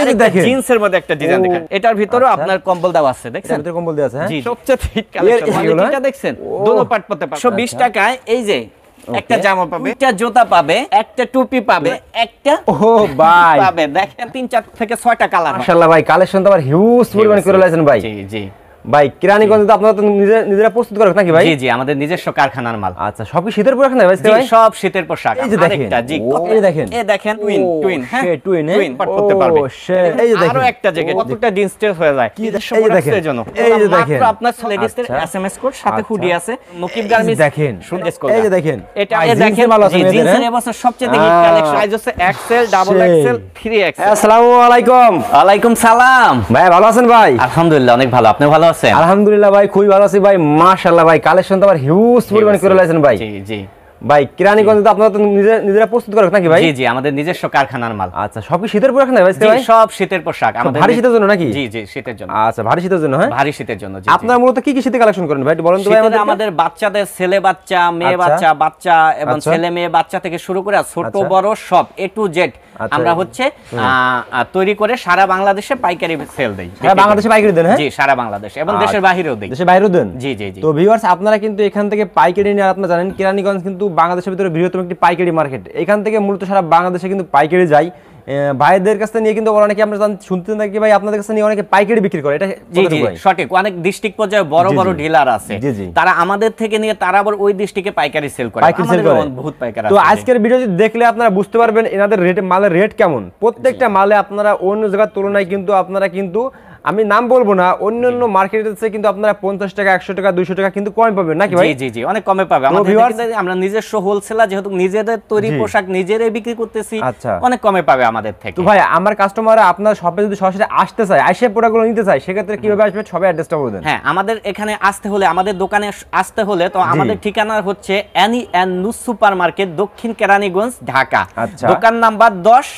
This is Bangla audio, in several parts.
যে দেখেন জিন্সের মধ্যে একটা ডিজাইন দেখেন, এটার ভিতরেও আপনার কম্বল দেওয়া আছে, দেখছেন ভিতরে কম্বল দেওয়া আছে। হ্যাঁ, জি সবচেয়ে ঠিক কালেকশন, এটা দেখছেন দুটো পার্ট পড়তে পারবে। 120 টাকায় এই যে একটা জামা পাবে, একটা জুতা পাবে, একটা টুপি পাবে, একটা ভাই পাবে, দেখেন 3-4 থেকে 6টা কালার। মাশাআল্লাহ ভাই, কালেকশন তো আবার হিউজ পরিমাণ করে লাইছেন ভাই। জি জি ভাই কেরানীগঞ্জে তো আপনারা তো নিজেরা প্রস্তুত করেন নাকি ভাই? জি জি আমাদের নিজস্ব কারখানার মাল। আচ্ছা, সব কি শীতের পোশাক না ভাই? জি সব শীতের পোশাক। এই যে দেখেন, জি এই দেখেন, এই দেখেন টুইন, হ্যাঁ টুইন পাট করতে পারবে। এই যে দেখেন আরো একটা জ্যাকেট, কতটা জিন্স টেস হয়ে যায়। এই যে দেখেন, এই যে দেখেন, মাত্র আপনার লেডিসদের এসএমএস কোড সাথে হুডি আছে, নকিব গার্মেন্টস দেখেন, এই যে দেখেন, এটা এই দেখেন জি জিন্সের এবছর সবচেয়ে হিট কালেকশন, সাইজ হচ্ছে এক্সেল, ডাবল এক্সেল, 3XL। আসসালামু আলাইকুম। ওয়ালাইকুম সালাম ভাই ভালো আছেন ভাই? আলহামদুলিল্লাহ অনেক ভালো, আপনি ভালো আছেন? আলহামদুলিল্লাহ ভাই, খুবই ভালো আছি ভাই। মাশাআল্লাহ ভাই, কালেকশন তো আবার হিউজ পরিমাণ করে লাইছেন ভাই। জি জি ভাই কেরানীগঞ্জে তো আপনারা তো নিজেরা প্রস্তুত করেন নাকি ভাই? জি জি আমাদের নিজস্ব কারখানার মাল। আচ্ছা, সব কি শীতের পোশাক না ভাই? জি সব শীতের পোশাক আমাদের। ভারী শীতের জন্য নাকি? জি জি শীতের জন্য। আচ্ছা, ভারী শীতের জন্য। হ্যাঁ, ভারী শীতের জন্য। জি আপনারা মূলত কি কি শীতের কালেকশন করেন ভাই, বলেন তো ভাই আমাদের বাচ্চাদের, ছেলে বাচ্চা, মেয়ে বাচ্চা, বাচ্চা এবং ছেলে মেয়ে বাচ্চা থেকে শুরু করে ছোট বড় সব A to Z আমরা হচ্ছে তৈরি করে সারা বাংলাদেশে পাইকারি সেল দেই। সারা বাংলাদেশে পাইকারি দেন? হ্যাঁ জি সারা বাংলাদেশে এবং দেশের বাইরেও দেই। দেশের বাইরেও দেন? জি জি জি। তো ভিউয়ার্স, আপনারা কিন্তু এখান থেকে পাইকারি নিয়ে, আপনারা জানেন কেরানীগঞ্জ কিন্তু বাংলাদেশের ভিতরে বৃহত্তম একটি পাইকারি মার্কেট। এখান থেকে মূলত সারা বাংলাদেশে কিন্তু পাইকারি যায়। ভাইদের কাছে নিয়ে কিন্তু অনেকে আমরা শুনতে থাকি ভাই আপনাদের কাছে নিয়ে অনেকে পাইকারি বিক্রি করে, এটা জি জি সঠিক। অনেক ডিস্ট্রিক্ট পর্যায়ে বড় বড় ডিলার আছে, তারা আমাদের থেকে নিয়ে তারা আবার ওই ডিস্ট্রিক্টে পাইকারি সেল করে। বহুত পাইকারি আছে। তো আজকের ভিডিওটি দেখলে আপনারা বুঝতে পারবেন এনাদের রেট, মালের রেট কেমন। প্রত্যেকটা মালে আপনারা অন্য জায়গার তুলনায় কিন্তু আপনারা কিন্তু, আমি নাম বলবো না, অন্যান্য মার্কেটের চেয়ে কিন্তু আপনারা 50 টাকা, 100 টাকা, 200 টাকা কিন্তু কম পাবেন নাকি ভাই? জি জি জি অনেক কমে পাবে। আমরা নিজস্ব হোলসেলার, যেহেতু নিজেদের তৈরি পোশাক নিজেরাই বিক্রি করতেছি, অনেক কমে পাবে আমাদের থেকে। তো ভাই আমার কাস্টমাররা আপনার শপে যদি সরাসরি আসতে চায়, আইসে প্রোডাক্টগুলো নিতে চায়, সেক্ষেত্রে কিভাবে আসবে? সবাই অ্যাড্রেসটা বলে দেন। হ্যাঁ, আমাদের এখানে আসতে হলে, আমাদের দোকানে আসতে হলে তো আমাদের ঠিকানা হচ্ছে অ্যানি অ্যান্ড নুস সুপার মার্কেট, দক্ষিণ কেরানীগঞ্জ, ঢাকা। দোকান নাম্বার 10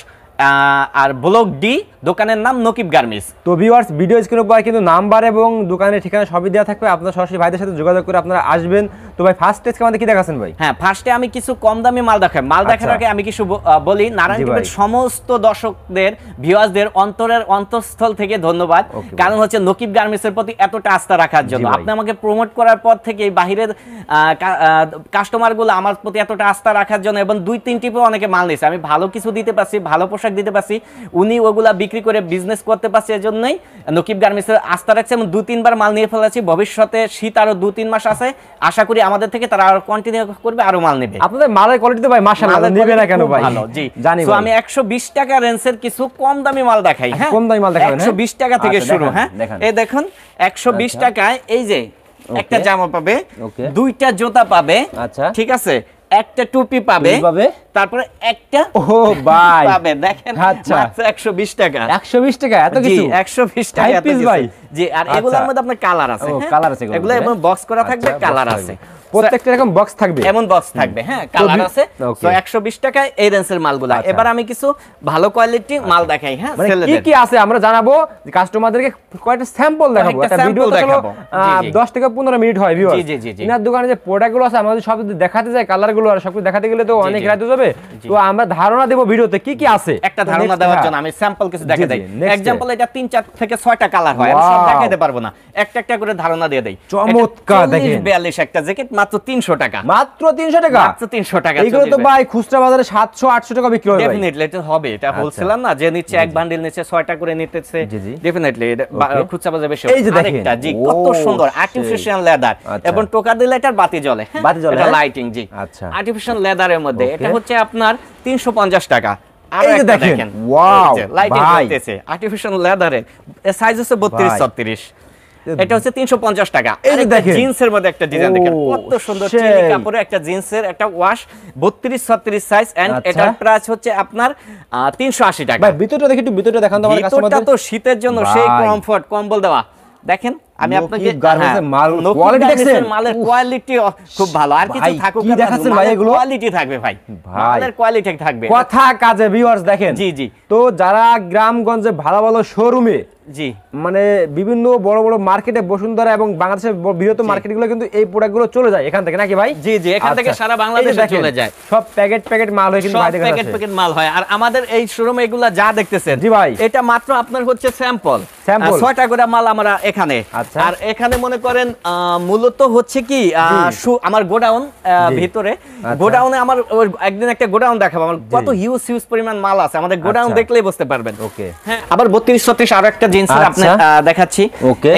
আর ব্লক ডি, দোকানের নাম নকিব গার্মেন্টস। তো ভিউয়ার্স, ভিডিও স্ক্রিনের উপর কিন্তু নাম্বার এবং দোকানের ঠিকানা সবই দেওয়া থাকবে, আপনারা সরাসরি ভাইদের সাথে যোগাযোগ করে আপনারা আসবেন। তো ভাই ফার্স্ট টেস্ট আমাদের কি দেখাচ্ছেন ভাই? হ্যাঁ, ফার্স্টে আমি কিছু কম দামি মাল দেখাই। মাল দেখার আগে আমি কিছু বলি, নারায়ণগঞ্জের সমস্ত দর্শকদের, ভিউয়ার্সদের অন্তরের অন্তঃস্থল থেকে ধন্যবাদ। কারণ হচ্ছে নকিব গার্মেন্টসের প্রতি এতটা আস্থা রাখার জন্য। আপনি আমাকে প্রমোট করার পর থেকে বাহিরের কাস্টমারগুলো আমার প্রতি এতটা আস্থা রাখার জন্য, এবং 2-3 টিপে অনেকে মাল নিয়েছে। আমি ভালো কিছু দিতে পারছি, ভালো পোশাক দিতে পারছি, উনি ওগুলা বিক্রি করে বিজনেস করতে পারছে। এজন্যই নকিব গার্মেন্টসের আস্থা রাখছে এবং 2-3 বার মাল নিয়ে ফেলেছি। ভবিষ্যতে শীত আরো 2-3 মাস আছে, আশা করি আমাদের থেকে তারা আরো কন্টিনিউ করবে, আরো মাল নেবে। আপনাদের মালের কোয়ালিটি তো ভাই মাশাআল্লাহ, নেবে না কেন ভাই? ভালো, জি জানি। তো আমি 120 টাকা রেঞ্জের কিছু কম দামি মাল দেখাই। হ্যাঁ, কম দামি মাল দেখাবেন। 120 টাকা থেকে শুরু। হ্যাঁ, এই দেখুন 120 টাকায় এই যে একটা জামা পাবে, দুইটা জুতা পাবে, আচ্ছা ঠিক আছে, একটা টুপি পাবে, তারপরে একটা ভাই পাবে, দেখেন মাত্র 120 টাকা। 120 টাকা এত কিছু? 120 টাকা এত কিছু ভাই। জি, আর এগুলোর মধ্যে আপনার কালার আছে। কালার আছে, এগুলো এবং বক্স করা থাকবে, কালার আছে, প্রত্যেকটা এরকম বক্স থাকবে, এমন বক্স থাকবে। হ্যাঁ, কালার আছে। তো 120 টাকায় এই রেঞ্জের মালগুলো। এবার আমি কিছু ভালো কোয়ালিটি মাল দেখাই। হ্যাঁ, কি কি আছে আমরা জানাবো, কাস্টমারদেরকে কয়েকটা স্যাম্পল দেখাবো। একটা ভিডিও দেখাবো 10 থেকে 15 মিনিট হয় ভিউয়ার্স। জি জি জি। ইনার দোকানে যে প্রোডাক্টগুলো আছে আমাদের সব দেখাতে যায়, কালারগুলো আর সবকিছু দেখাতে গেলে তো অনেক রাত হয়ে যাবে। তো আমরা ধারণা দেব ভিডিওতে কি কি আছে। একটা ধারণা দেওয়ার জন্য আমি স্যাম্পল কিছু দেখাই দেই। एग्जांपल এটা 3-4 থেকে 6টা কালার হয়, আমি সব দেখাইতে পারবো না, একটা একটা করে ধারণা দিয়ে দেই। চমৎকার দেখেন, 42 একটা জ্যাকেট মাত্র 300 টাকা। মাত্র 300 টাকা? মাত্র 300 টাকা। এগুলো তো ভাই খুচরা বাজারে 700-800 টাকা বিক্রি হয়। ডেফিনেটলি এটা হবে, এটা হোলসেলার না, যে নিচে এক বান্ডিল নিচে 6টা করে নিতেছে, ডেফিনেটলি খুচরা বাজারে বেশি। এই যে দেখেন, জি কত সুন্দর আর্টিফিশিয়াল লেদার এবং টোকা দিলে এটার বাতি জ্বলে। বাতি জ্বলে, এটা লাইটিং। জি, আচ্ছা, আর্টিফিশিয়াল লেদারের মধ্যে এটা হচ্ছে আপনার 350 টাকা। আর এই যে দেখেন, ওয়াও, লাইটিং জ্বলতেছে, আর্টিফিশিয়াল লেদারের, সাইজ হচ্ছে 32-36। এটা হচ্ছে 350 টাকা। এই যে দেখেন জিন্সের মধ্যে একটা ডিজাইন দেখেন, কত সুন্দর চিনি কাপড়ে একটা জিন্সের একটা ওয়াশ, 32-36 সাইজ, এন্ড এটার প্রাইস হচ্ছে আপনার 380 টাকা। ভাই ভিতরটা দেখি একটু, ভিতরটা দেখান তো আমার কাস্টমারদের। ভিতরটা তো শীতের জন্য সেই কমফর্ট, কম্বল দেওয়া। দেখেন আমি আপনাকে কোয়ালিটি দেখছেন, মালের কোয়ালিটি খুব ভালো। আর কিছু থাকুক কি দেখাচ্ছেন ভাই, এগুলো কোয়ালিটি থাকবে ভাই, মালের কোয়ালিটি থাকবে। কথা কাজে ভিউয়ার্স দেখেন। জি জি। তো যারা গ্রামগঞ্জে ভালো ভালো শোরুমে জি মানে বিভিন্ন বড় বড় মার্কেটে বসুন্ধরা এবং বাংলাদেশের বৃহত্তম মার্কেটগুলো কিন্তু এই প্রোডাক্টগুলো চলে যায় এখান থেকে নাকি ভাই? জি জি, এখান থেকে সারা বাংলাদেশে চলে যায়। সব প্যাকেট মাল হয় কিন্তু বাইরে প্যাকেট মাল হয়। আর আমাদের এই শোরুমে এগুলা যা দেখতেছেন জি ভাই, এটা মাত্র আপনার হচ্ছে স্যাম্পল 6টা করে মাল আমরা এখানে। আর এখানে মনে করেন মূলত হচ্ছে কি আমার গোডাউন ভিতরে, গোডাউনে আমার একদিন একটা গোডাউন দেখাবো আমার কত হিউজ পরিমাণ মাল আছে, আমাদের গোডাউন দেখলেই বুঝতে পারবেন। ওকে হ্যাঁ, আবার 32-36 আরো একটা জিন্স আপনি দেখাচ্ছি,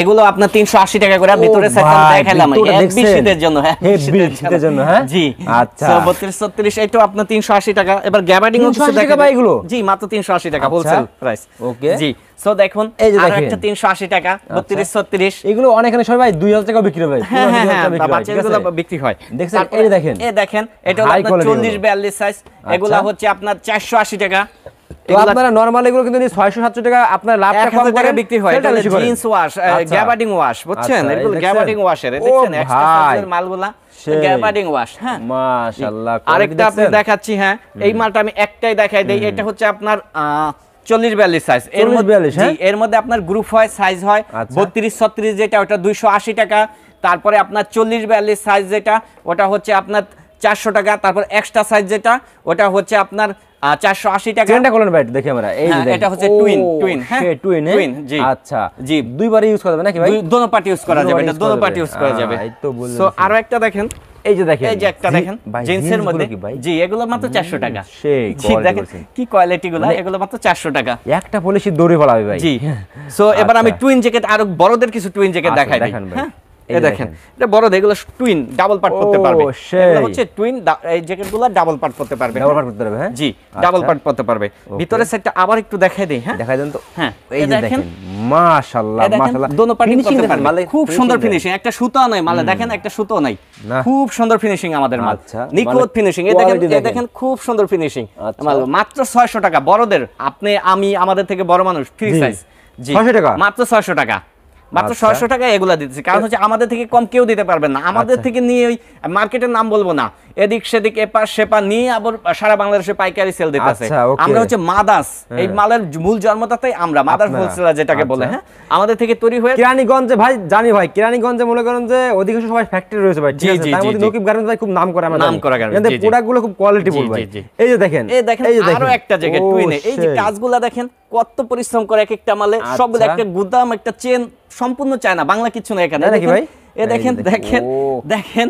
এগুলো আপনার 380 টাকা করে। ভিতরে সেকশন দেখাইলাম এফবিসিদের জন্য। হ্যাঁ এফবিসিদের জন্য। হ্যাঁ জি আচ্ছা, 32-36 এটাও আপনার 380 টাকা। এবার গ্যাবার্ডিং ও কিছু দেখাবো এগুলো। জি মাত্র 380 টাকা হোলসেল প্রাইস। ওকে জি, সো দেখুন আর একটা 380 টাকা 32-36 এগুলো অনেকখানে সবাই 2000 টাকা বিক্রি হয়। হ্যাঁ বাচ্চাগুলো বিক্রি হয়। দেখছেন এই দেখেন, এই দেখেন এটা হলো আপনার 40-42 সাইজ, এগুলো হচ্ছে আপনার 480 টাকা। তো আপনারা নরমাল এগুলো কিন্তু 600-700 টাকা আপনার লাভ কম করে বিক্রি হয়। এটা জিন্স ওয়াশ, গ্যাবার্ডিং ওয়াশ, বুঝছেন? এগুলো গ্যাবার্ডিং ওয়াশের দেখছেন এক্সট্রা সাইজের মালগুলা গ্যাবার্ডিং ওয়াশ। হ্যাঁ মাশাআল্লাহ, আরেকটা আপনি দেখাচ্ছি। হ্যাঁ এই মালটা আমি একটাই দেখাই দেই, এটা হচ্ছে আপনার 40-42 সাইজ। এর মধ্যে আপনার গ্রুপ হয়, সাইজ হয় 32-36 যেটা ওটা 280 টাকা। তারপরে আপনার 40-42 সাইজ যেটা ওটা হচ্ছে আপনার 400 টাকা। তারপর এক্সট্রা সাইজ যেটা ওটা হচ্ছে আপনার 480 টাকা। চেনটা কোন ভাই দেখি আমরা, এই যে এটা হচ্ছে টুইন। হ্যাঁ টুইন জি আচ্ছা জি, দুইবার ইউজ করা যাবে নাকি ভাই? দোনো পার্টি ইউজ করা যাবে, এটা দোনো পার্টি ইউজ করা যাবে। এই তো বললেন। সো আরো একটা দেখেন, এই যে দেখেন, এই যে একটা দেখেন জিন্সের মধ্যে। জি এগুলো মাত্র 400 টাকা। সেই দেখেন কি কোয়ালিটি গুলো, এগুলো মাত্র 400 টাকা। একটা পলিশি দৌড়ে ফলাবে ভাই। জি সো এবার আমি টুইন জ্যাকেট আরো বড়দের কিছু টুইন জ্যাকেট দেখাই দিই। হ্যাঁ এই দেখেন, এটা বড়, এগুলো টুইন ডাবল পার্ট করতে পারবে। এগুলো হচ্ছে টুইন, এই জ্যাকেটগুলো ডাবল পার্ট করতে পারবে। ডাবল পার্ট করতে পারবে। হ্যাঁ জি ডাবল পার্ট করতে পারবে। ভিতরের সেটটা আবার একটু দেখাই দেই। হ্যাঁ দেখাই দেন তো। হ্যাঁ এই যে দেখেন, মাশাআল্লাহ মাশাআল্লাহ, দোনো পার্টি করতে পারবে। খুব সুন্দর ফিনিশিং, একটা সুতো নাই মালে, দেখেন একটা সুতো নাই, খুব সুন্দর ফিনিশিং আমাদের মাল, নিখুঁত ফিনিশিং। এই দেখেন খুব সুন্দর ফিনিশিং মাল, মাত্র 600 টাকা। বড়দের আপনি আমি আমাদের থেকে বড় মানুষ ফ্রি সাইজ। জি 600 টাকা, মাত্র 600 টাকা, মাত্র 600 টাকা এগুলা দিতেছি। কারণ হচ্ছে আমাদের থেকে কম কেউ দিতে পারবেন না। আমাদের থেকে নিয়ে ওই মার্কেটের নাম বলবো না, এদিক সেদিক এপার সেপার নিয়ে আবার সারা বাংলাদেশে পাইকারি সেল দিতেছে। আমরা হচ্ছে মাদাস, এই মালের মূল জন্মদাতাই আমরা, মাদার হোলসেলার যেটাকে বলে। হ্যাঁ আমাদের থেকে তৈরি হয়ে কেরানীগঞ্জে ভাই, জানি ভাই কেরানীগঞ্জে মনে করেন যে অধিকাংশ সবাই ফ্যাক্টরি রয়েছে ভাই। ঠিক আছে, তার মধ্যে নকিব গার্মেন্টস ভাই খুব নাম করে, আমাদের নাম করা গার্মেন্টস, এদের প্রোডাক্টগুলো খুব কোয়ালিটিফুল ভাই। এই যে দেখেন, এই যে আরো একটা জ্যাকেট টুইনে, এই যে কাজগুলো দেখেন কত পরিশ্রম করে এক একটা মালে, সবগুলো একটা গুদাম, একটা চেন, সম্পূর্ণ চায়না, বাংলা কিছু না এখানে। এই দেখেন দেখেন দেখেন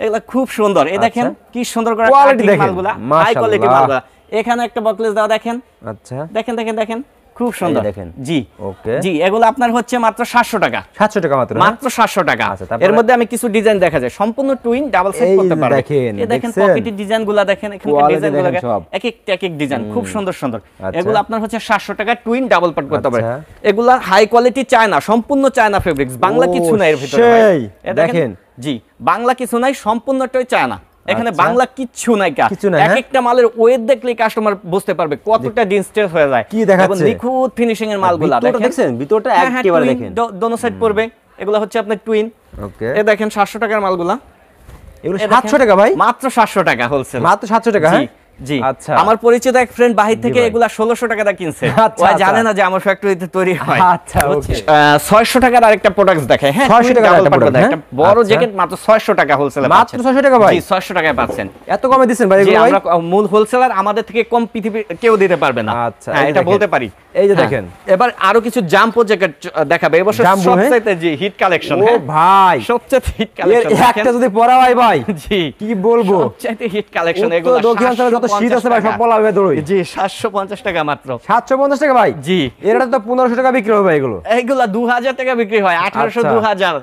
এগুলা খুব সুন্দর। এই দেখেন কি সুন্দর করে মালগুলা, হাই কোয়ালিটি মালগুলা। এখানে একটা বকলেস দাও দেখেন। আচ্ছা দেখেন দেখেন দেখেন খুব সুন্দর দেখেন। জি ওকে জি, এগুলো আপনার হচ্ছে মাত্র 700 টাকা। 700 টাকা মাত্র, মাত্র 700 টাকা। এর মধ্যে আমি কিছু ডিজাইন দেখা যায়, সম্পূর্ণ টুইন ডাবল সেট করতে পারবে। এই দেখেন পকেটের ডিজাইনগুলো দেখেন, এখানকার ডিজাইনগুলো এক এক ডিজাইন খুব সুন্দর সুন্দর। এগুলো আপনার হচ্ছে 700 টাকা, টুইন ডাবল পার্ট করতে পারবে। এগুলা হাই কোয়ালিটি চায়না, সম্পূর্ণ চায়না ফেব্রিক্স, বাংলা কিছু নাই এর ভিতরে। দেখেন জি বাংলা কিছু নাই, সম্পূর্ণটাই চায়না, এখানে বাংলা কিচ্ছু নাই। এক একটা মালের ওয়েট দেখলে কাস্টমার বুঝতে পারবে কতটা ডিস্টেন্স হয়ে যায়। কি দেখাচ্ছে নিখুঁত ফিনিশিং এর মালগুলা দেখেন, ভিতরটা একেবারে দেখেন, দোনো সাইড পড়বে। এগুলা হচ্ছে আপনার টুইন। ওকে এই দেখেন 700 টাকার মালগুলা, এগুলো 700 টাকা ভাই, মাত্র 700 টাকা হোলসেল, মাত্র 700 টাকা। হ্যাঁ জি আচ্ছা, আমার পরিচিত এক ফ্রেন্ড বাহির থেকে এগুলা 1600 টাকা দিয়ে কিনছে, ওই জানে না যে আমার ফ্যাক্টরিতে তৈরি হয়। আচ্ছা ওকে 600 টাকার আরেকটা প্রোডাক্টস দেখায়। হ্যাঁ 600 টাকার একটা প্রোডাক্ট, একটা বড় জ্যাকেট মাত্র 600 টাকা হোলসেলে, মাত্র 600 টাকা ভাই। জি 600 টাকায় পাচ্ছেন। এত কমে দিবেন ভাই এগুলো? আমরা মূল হোলসেলার, আমাদের থেকে কম পৃথিবী কেউ দিতে পারবে না। আচ্ছা এটা বলতে পারি। এই যে দেখেন, এবার আরো কিছু জাম্পো জ্যাকেট দেখাবে এবছর সবচেয়ে জি হিট কালেকশন। ও ভাই সবচেয়ে হিট কালেকশন, একটা যদি পরা হয় ভাই, জি কি বলবো, সবচেয়ে হিট কালেকশন এগুলো। দক্ষিণ অঞ্চলে যত শীত আছে ভাই সব পলা হবে দড়ই। জি 750 টাকা মাত্র, 750 টাকা ভাই। জি এটা তো 1500 টাকা বিক্রি হবে এগুলো, এইগুলা 2000 টাকা বিক্রি হয়, 1800 2000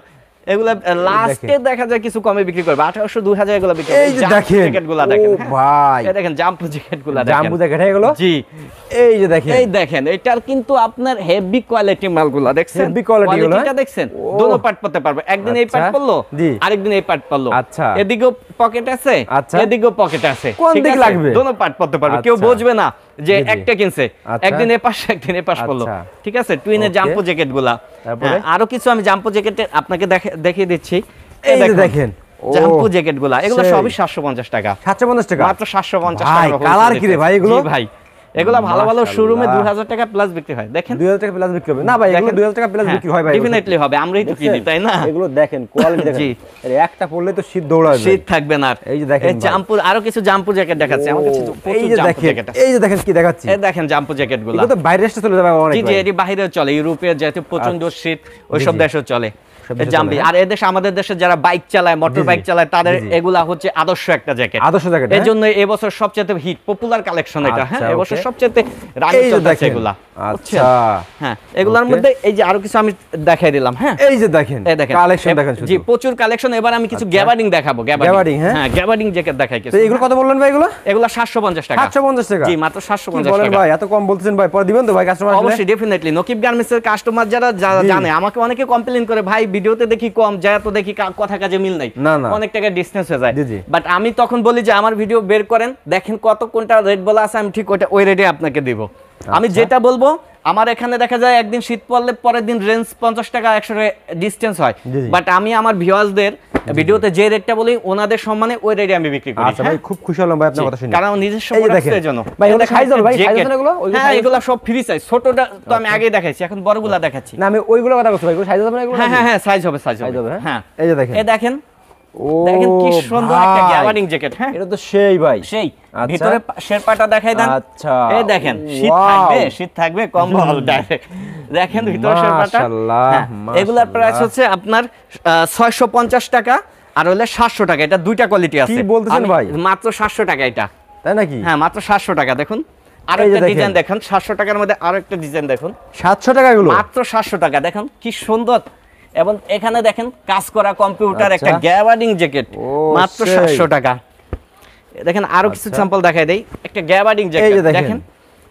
এগুলা লাস্টে দেখা যায় কিছু কমে বিক্রি করবে, 1800 2000 এগুলা বিক্রি। এই যে দেখেন জ্যাকেটগুলো দেখেন ভাই, এই দেখেন জাম্পো জ্যাকেটগুলো দেখেন, জাম্পো জ্যাকেট এগুলো। জি এই যে দেখেন, এই দেখেন এটার কিন্তু আপনার হেভি কোয়ালিটি মালগুলো দেখছেন, হেভি কোয়ালিটিটা দেখছেন, দোনো পার্ট পড়তে পারবে। একদিন এই পার্ট পড়লো, আরেকদিন এই পার্ট পড়লো। আচ্ছা এদিকেও পকেট আছে, এদিকেও পকেট আছে, কোন দিক লাগবে দোনো পার্ট পড়তে পারবে, কেউ বুঝবে না যে একটা কিনছে, একদিন এই পাশে একদিন এই পাশ পড়লো। ঠিক আছে টুইনের জাম্পো জ্যাকেটগুলা। আরো কিছু আমি জাম্পো জ্যাকেটে আপনাকে দেখিয়ে দিচ্ছি। এই দেখেন জাম্পো জ্যাকেটগুলা, এগুলো সবই 750 টাকা, 750 টাকা মাত্র, 750 টাকা। কালার কি রে ভাই এগুলো? জি ভাই এগুলা ভালো ভালো শোরুমে 2000 টাকা প্লাস বিক্রি হয়। দেখেন 2000 টাকা প্লাস বিক্রি হবে না ভাই, এগুলো 2000 টাকা প্লাস বিক্রি হয় ভাই, ডেফিনেটলি হবে, আমরাই তো কিনি তাই না। এগুলো দেখেন কোয়ালিটি দেখেন, আরে একটা পরলে তো শীত দৌড়াবে, শীত থাকবে না। এই যে দেখেন জাম্পুর, আরো কিছু জাম্পুর জ্যাকেট দেখাচ্ছি আমার কাছে, এই যে দেখেন, এই যে দেখেন কি দেখাচ্ছি, এই দেখেন জাম্পুর জ্যাকেটগুলো, এগুলো তো বাইরে এসে চলে যাবে অনেক। জি জি, এটি বাইরেও চলে, ইউরোপের যেহেতু প্রচন্ড শীত ওইসব দেশেও চলে জাম্পি। আর এদেশে আমাদের দেশে যারা বাইক চালায়, মোটর বাইক চালায়, তাদের এগুলা হচ্ছে আদর্শ একটা জ্যাকেট, আদর্শ জ্যাকেট। এর জন্য এবছর সবচেয়ে হিট পপুলার কালেকশন এটা। হ্যাঁ, এবছর সবচেয়ে রানিং চলছে এগুলা। আচ্ছা হ্যাঁ, এগুলোর মধ্যে এই যে আরো কিছু আমি দেখাই দিলাম। হ্যাঁ, এই যে দেখেন কালেকশন দেখেন, জি প্রচুর কালেকশন। এবার আমি কিছু গ্যাবার্ডিং দেখাবো, গ্যাবার্ডিং। হ্যাঁ, গ্যাবার্ডিং জ্যাকেট দেখাই কিছু। তো এগুলো কত বললেন ভাই? এগুলো 750 টাকা। 750 টাকা? জি, মাত্র 750 টাকা। বলেন ভাই, এত কম বলতেছেন ভাই, পরে দিবেন তো ভাই কাস্টমার? অবশ্যই, ডেফিনেটলি। নকিব গার্মেন্টস এর কাস্টমার যারা জানে, আমাকে অনেকে কমপ্লেইন করে, ভাই ভিডিওতে দেখি কম যায়, তো দেখি কথা কাজে মিল নাই, অনেক টাকা ডিসটেন্স হয়ে যায়। বাট আমি তখন বলি যে আমার ভিডিও বের করেন, দেখেন কত কোনটা রেট বলা আছে, আমি ঠিক ওই রেটে আপনাকে দিব। আমি যেটা বলবো, আমার এখানে দেখা যায় একদিন শীত পড়লে পরের দিন রেঞ্জ 50 টাকা 100 টাকা ডিসটেন্স হয়, বাট আমি আমার ভিউয়ার্সদের ভিডিওতে যে রেটটা বলি, ওনাদের সম্মানে ওই রেটে আমি বিক্রি করি। আচ্ছা ভাই, খুব খুশি হলাম ভাই আপনার কথা শুনে, কারণ নিজস্ব প্রোডাক্টের জন্য। ভাই এগুলো সাইজ হবে ভাই? সাইজ আছে এগুলো? হ্যাঁ, এগুলো সব ফ্রি সাইজ। ছোটটা তো আমি আগেই দেখাইছি, এখন বড়গুলা দেখাচ্ছি। না, আমি ওইগুলো কথা বলছি ভাই, এগুলো সাইজ হবে না? এগুলো হ্যাঁ হ্যাঁ হ্যাঁ, সাইজ হবে, সাইজ হবে। হ্যাঁ, এই যে দেখেন, এই দেখেন, দেখেন কি সুন্দর একটা গ্যাবার্ডিং জ্যাকেট। হ্যাঁ, এটা তো সেই ভাই, সেই। ভিতরে শেরপাটা দেখাই দেন। আচ্ছা, এই দেখেন, শীত থাকবে, শীত থাকবে, কম্বল ডাইরেক্ট। দেখেন ভিতরে শেরপাটা। মাশাআল্লাহ, এগুলার প্রাইস হচ্ছে আপনার 650 টাকা আর হলে 700 টাকা। এটা দুইটা কোয়ালিটি আছে। কি বলতেছেন ভাই? মাত্র 700 টাকা এটা, তাই নাকি? হ্যাঁ, মাত্র 700 টাকা। দেখুন আরেকটা ডিজাইন দেখেন, 700 টাকার মধ্যে আরেকটা ডিজাইন দেখুন। 700 টাকা এগুলো? মাত্র 700 টাকা। দেখুন কি সুন্দর, এবং এখানে দেখেন কাজ করা কম্পিউটার একটা গ্যাবার্ডিং জ্যাকেট, মাত্র 700 টাকা। দেখেন আরো কিছু স্যাম্পল দেখাই দেই। একটা গ্যাবার্ডিং জ্যাকেট দেখেন,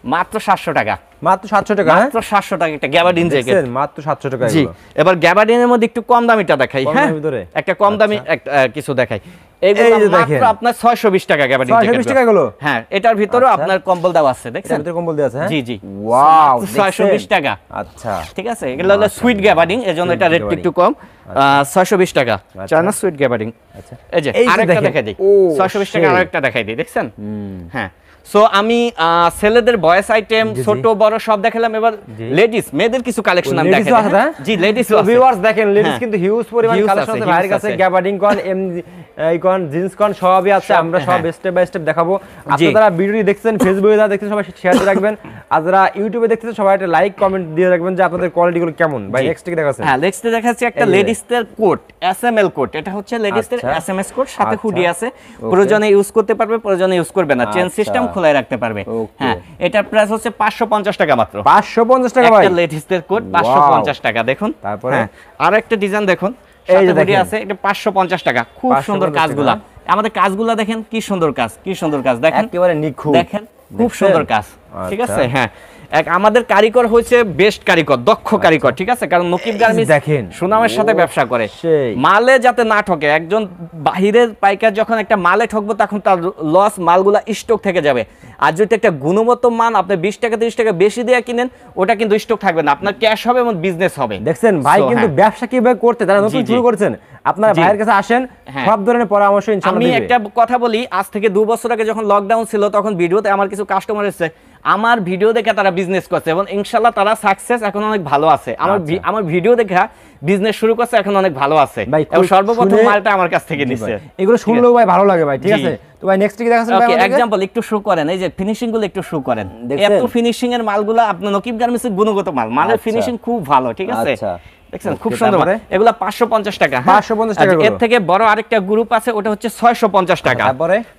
মাত্র 700 টাকা। মাত্র 700 টাকা? মাত্র 700 টাকা একটা গ্যাবার্ডিং জ্যাকেট, মাত্র 700 টাকা। জি, এবার গ্যাবার্ডিং এর মধ্যে একটু কম দামিটা দেখাই। হ্যাঁ, একটা কম দামি কিছু দেখাই। এইগুলো মাত্র আপনার 620 টাকা গ্যাবার্ডিং জ্যাকেট। 620 টাকা গুলো? হ্যাঁ, এটার ভিতরে আপনার কম্বল দেওয়া আছে, দেখছেন? ভিতরে কম্বল দেওয়া আছে? হ্যাঁ, জি জি। ওয়াও, 620 টাকা। আচ্ছা, ঠিক আছে, এগুলো হলো সুইট গ্যাবার্ডিং, এজন্য এটা রেট একটু কম। 620 টাকা চায়না সুইট গ্যাবার্ডিং। আচ্ছা, এই যে আরেকটা দেখাই দেই, 620 টাকা আরেকটা দেখাই দেই, দেখছেন? হ্যাঁ, সো আমি ছেলেদের ভয়েস আইটেম ছোট বড় সব দেখালাম। এবার লেডিস মেয়েদের কিছু কালেকশন আমি দেখাই। জি, লেডিস ভিউয়ার্স দেখেন, লেডিস কিন্তু হিউজ পরিমাণ কালেকশন আছে ভাইয়ের কাছে। গ্যাবার্ডিং কোন, কোন জিন্স কোন সবই আছে। আমরা সব স্টেপ বাই স্টেপ দেখাবো। আপনারা ভিডিওটি দেখছেন, ফেসবুকে যারা দেখছেন সবাই শেয়ার করে রাখবেন, আর যারা ইউটিউবে দেখছেন সবাই একটা লাইক কমেন্ট দিয়ে রাখবেন যে আপনাদের কোয়ালিটি গুলো কেমন। ভাই নেক্সট কি দেখাচ্ছেন? হ্যাঁ, নেক্সট দেখাচ্ছি একটা লেডিসদের কোট, এসএমএল কোট। এটা হচ্ছে লেডিসদের এসএমএস কোট, সাথে হুডি আছে। প্রয়োজনে ইউজ করতে পারবে, প্রয়োজনে ইউজ করবে না, চেন সিস্টেম খোলাই রাখতে পারবে। হ্যাঁ, এটার প্রাইস হচ্ছে 550 টাকা মাত্র। 550 টাকা ভাই? একটা লেডিসদের কোট 550 টাকা। দেখুন তারপরে আর একটা ডিজাইন দেখুন, এই যে হুডি আছে, এটা 550 টাকা। খুব সুন্দর কাজগুলা, আমাদের কাজগুলা দেখেন কি সুন্দর কাজ, কি সুন্দর কাজ। দেখেন একেবারে নিখুঁত, দেখেন খুব সুন্দর কাজ। ঠিক আছে, হ্যাঁ, আমাদের কারিগর হচ্ছে বেস্ট কারিগর, দক্ষ কারিগর। ঠিক আছে, কারণ নকিব গার্মেন্টস দেখেন সুনামের সাথে ব্যবসা করে, মালে যাতে না ঠকে। একজন বাহিরের পাইকার যখন একটা মালে ঠকবো, তখন তার লস, মালগুলা স্টক থেকে যাবে। আর যদি একটা গুণগত মান আপনি 20 টাকা 30 টাকা বেশি দিয়ে কিনেন, ওটা কিন্তু স্টক থাকবে না, আপনার ক্যাশ হবে এবং বিজনেস হবে। দেখছেন ভাই কিন্তু ব্যবসা কিভাবে করতে, তারা নতুন শুরু করেছেন। আপনারা ভাইয়ের কাছে আসেন, সব ধরনের পরামর্শ ইনশাআল্লাহ দিবে। আমি একটা কথা বলি, আজ থেকে 2 বছর আগে যখন লকডাউন ছিল, তখন ভিডিওতে আমার কিছু কাস্টমার এসেছে, আমার ভিডিও দেখে তারা বিজনেস করছে এবং ইনশাআল্লাহ তারা সাকসেস এখন অনেক ভালো আছে। আমার ভিডিও দেখে বিজনেস শুরু করছে, এখন অনেক ভালো আছে এবং সর্বপ্রথম মালটা আমার কাছ থেকে নিচ্ছে। এগুলো শুনলেও ভাই ভালো লাগে ভাই। ঠিক আছে, তো ভাই নেক্সট কি দেখাচ্ছেন ভাই? ওকে, एग्जांपल একটু শো করেন, এই যে ফিনিশিং গুলো একটু শো করেন। এত ফিনিশিং এর মালগুলো আপনার নকিব গার্মেন্টস এর গুণগত মাল, মালের ফিনিশিং খুব ভালো। ঠিক আছে, দেখছেন খুব সুন্দর। এগুলো 550 টাকা। 550 টাকা। এর থেকে বড় আরেকটা গ্রুপ আছে, ওটা হচ্ছে 650 টাকা।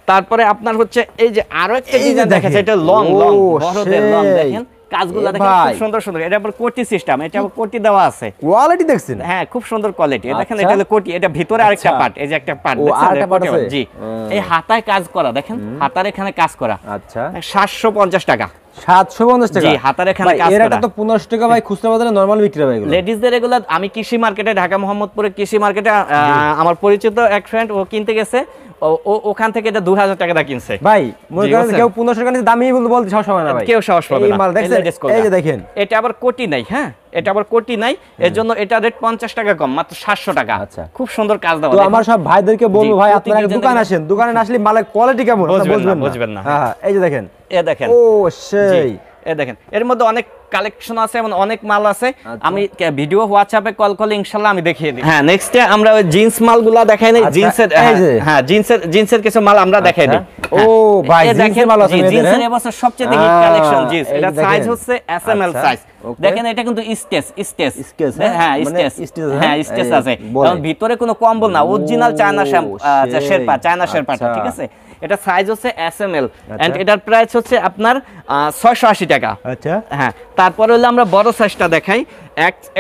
তারপরে আপনার হচ্ছে এই যে আরো একটা ডিজাইন দেখাচ্ছে, এটা লং লং, বড়দের লং। দেখেন কাজগুলো দেখেন খুব সুন্দর সুন্দর। এটা আবার কোটি সিস্টেম, এটা আবার কোটি দেওয়া আছে। কোয়ালিটি দেখছেন? হ্যাঁ, খুব সুন্দর কোয়ালিটি। দেখেন এটা হলো কোটি, এটা ভিতরে আরেকটা পার্ট, এই যে একটা পার্ট দেখছেন। জি, এই হাতায় কাজ করা, দেখেন হাতার এখানে কাজ করা। আচ্ছা, 750 টাকা। 750 টাকা? জি, হাতার এখানে কাজ করা। এটা তো 15 টাকা ভাই, খুচরা বাজারে নরমাল বিক্রি হয় এগুলো। লেডিসদের এগুলো আমি কৃষি মার্কেটে, ঢাকা মোহাম্মদপুরে কৃষি মার্কেটে আমার পরিচিত এক ফ্রেন্ড ও কিনতে গেছে, ওখান থেকে এটা 2000 টাকা দা কিনছে। ভাই মনে করেন কেউ 1500 টাকা নিচে দামই বলতে সাহস হবে না ভাই, কেউ সাহস পাবে না। এই মাল দেখছেন, এই যে দেখেন, এটা আবার কোটি নাই। হ্যাঁ, এটা আবার কোটি নাই, এর জন্য এটা রেট 50 টাকা কম, মাত্র 700 টাকা। আচ্ছা, খুব সুন্দর কাজ দাও। তো আমার সব ভাইদেরকে বলবো, ভাই আপনারা দোকানে আসেন, দোকানে আসলে মালের কোয়ালিটি কেমন বুঝবেন না। হ্যাঁ, এই যে দেখেন, এ দেখেন ও সেই এ দেখেন এর মধ্যে অনেক কালেকশন আছে এবং অনেক মাল আছে আমি ভিডিও হোয়াটসঅ্যাপে কল করলে ইনশাআল্লাহ আমি দেখিয়ে দিই হ্যাঁ নেক্সটে আমরা ওই জিন্স মালগুলা দেখাই নাই জিন্সের হ্যাঁ জিন্সের কিছু মাল আমরা দেখাই দিই ও ভাই জিন্সের মাল আছে জিন্সের এবছর সবচেয়ে হিট কালেকশন জিন্স এটা সাইজ হচ্ছে এসএমএল সাইজ দেখেন এটা কিন্তু স্টেচ হ্যাঁ স্টেচ আছে কারণ ভিতরে কোনো কম্বল না অরিজিনাল চায়না শেরপা ঠিক আছে এটা সাইজ হচ্ছে এসএমএল এন্ড এটার প্রাইস হচ্ছে আপনার 680 টাকা আচ্ছা হ্যাঁ তারপরে হলো আমরা বড় সাইজটা দেখাই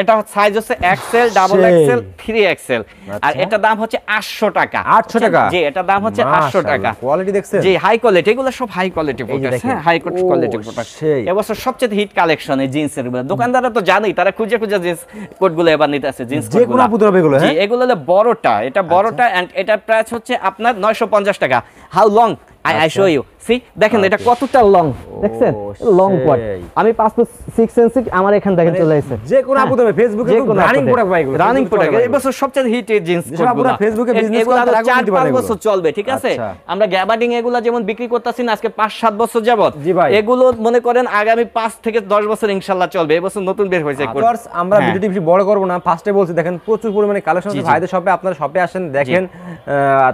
এটা সাইজ হচ্ছে এক্সেল ডাবল এক্সেল 3XL আর এটা দাম হচ্ছে 800 টাকা 800 টাকা জি এটা দাম হচ্ছে 800 টাকা কোয়ালিটি দেখছেন জি হাই কোয়ালিটি এগুলো সব হাই কোয়ালিটি প্রোডাক্ট হ্যাঁ হাই কোয়ালিটি প্রোডাক্ট এবছর সবচেয়ে হিট কালেকশন এই জিন্সের গুলো দোকানদাররা তো জানেই তারা খুঁজে জিন্স কোটগুলো এবার নিতে আছে জিন্স কোটগুলো যে কোন পুরো এগুলো হ্যাঁ এগুলো হলো বড়টা এটা বড়টা এন্ড এটার প্রাইস হচ্ছে আপনার 950 টাকা how long I show you see দেখেন এটা কতটা লং দেখছেন লং কোট আমি 5 ফুট 6 ইঞ্চি আমার এখান থেকে চলে আসছে যে কোন আপু তবে ফেসবুকে রানিং প্রোডাক্ট ভাই এগুলো রানিং প্রোডাক্ট এবছর সবচেয়ে হিট জিন্স কোটগুলো ফেসবুকে বিজনেস করতে রাখতে দিতে পারে 4-5 বছর চলবে ঠিক আছে আমরা গ্যাবার্ডিং এগুলা যেমন বিক্রি করতেছি না আজকে 5-7 বছর যাবত এগুলো মনে করেন আগামী 5 থেকে 10 বছর ইনশাআল্লাহ চলবে এবছর নতুন বের হয়েছে কোট আমরা ভিডিওটি বেশি বড় করব না ফার্স্টে বলছি দেখেন প্রচুর পরিমাণে কালেকশন আছে ভাইদের শপে আপনারা শপে আসেন দেখেন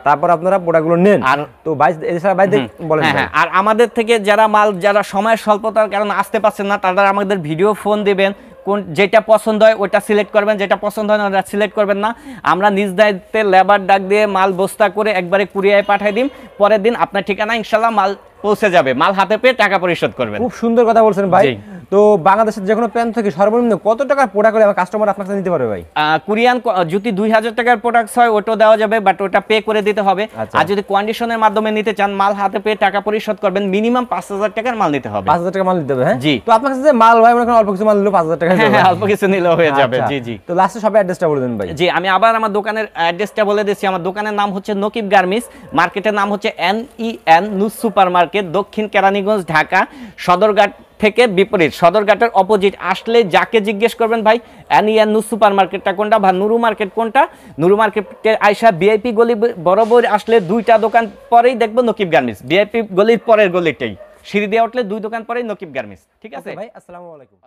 তারপর আপনারা প্রোডাক্টগুলো নেন আর তো ভাই এছাড়া ভাই বলেন আর আমাদের থেকে যারা সময়ের স্বল্পতার কারণে আসতে পারছেন না তারা আমাদের ভিডিও ফোন দিবেন কোন যেটা পছন্দ হয় ওটা সিলেক্ট করবেন যেটা পছন্দ হয় না ওটা সিলেক্ট করবেন না আমরা নিজ দায়িত্বে লেবার ডাক দিয়ে মাল বস্তা করে একবারে কুরিয়ারে পাঠিয়ে দিই পরের দিন আপনার ঠিকানা ইনশাআল্লাহ মাল পৌঁছে যাবে মাল হাতে পেয়ে টাকা পরিশোধ করবেন খুব সুন্দর কথা বলছেন ভাই তো বাংলাদেশের যে কোনো প্রান্ত থেকে সর্বনিম্ন কত টাকার প্রোডাক্ট হলে আমার কাস্টমার আপনার কাছে নিতে পারবে ভাই কোরিয়ান যদি 2000 টাকার প্রোডাক্ট হয় ওটাও দেওয়া যাবে বাট ওটা পে করে দিতে হবে আর যদি কন্ডিশনের মাধ্যমে নিতে চান মাল হাতে পেয়ে টাকা পরিশোধ করবেন মিনিমাম 5000 টাকার মাল নিতে হবে 5000 টাকা মাল নিতে হবে হ্যাঁ জি তো আপনার কাছে যে মাল ভাই মনে করেন অল্প কিছু মাল নিলো 5000 টাকা হ্যাঁ অল্প কিছু নিলেও হয়ে যাবে জি জি তো লাস্টে সবে অ্যাড্রেসটা বলে দেন ভাই জি আমি আবার আমার দোকানের অ্যাড্রেসটা বলে দিচ্ছি আমার দোকানের নাম হচ্ছে নকিব গার্মেন্টস মার্কেটের নাম হচ্ছে NEN নুস সুপার মার্কেট দক্ষিণ কেরানীগঞ্জ ঢাকা সদরঘাট থেকে বিপরীত সদরঘাটের অপোজিট আসলে যাকে জিজ্ঞেস করবেন ভাই NEN নুস সুপার মার্কেটটা কোনটা বা নুরু মার্কেট কোনটা নুরু মার্কেটের আয়শা ভিআইপি গলি বরাবর আসলে দুইটা দোকান পরেই দেখবো নকিব গার্মেন্টস ভিআইপি গলির পরের গলিটাই সিঁড়ি দিয়ে উঠলে দুই দোকান পরেই নকিব গার্মেন্টস ঠিক আছে ভাই আসসালামু আলাইকুম।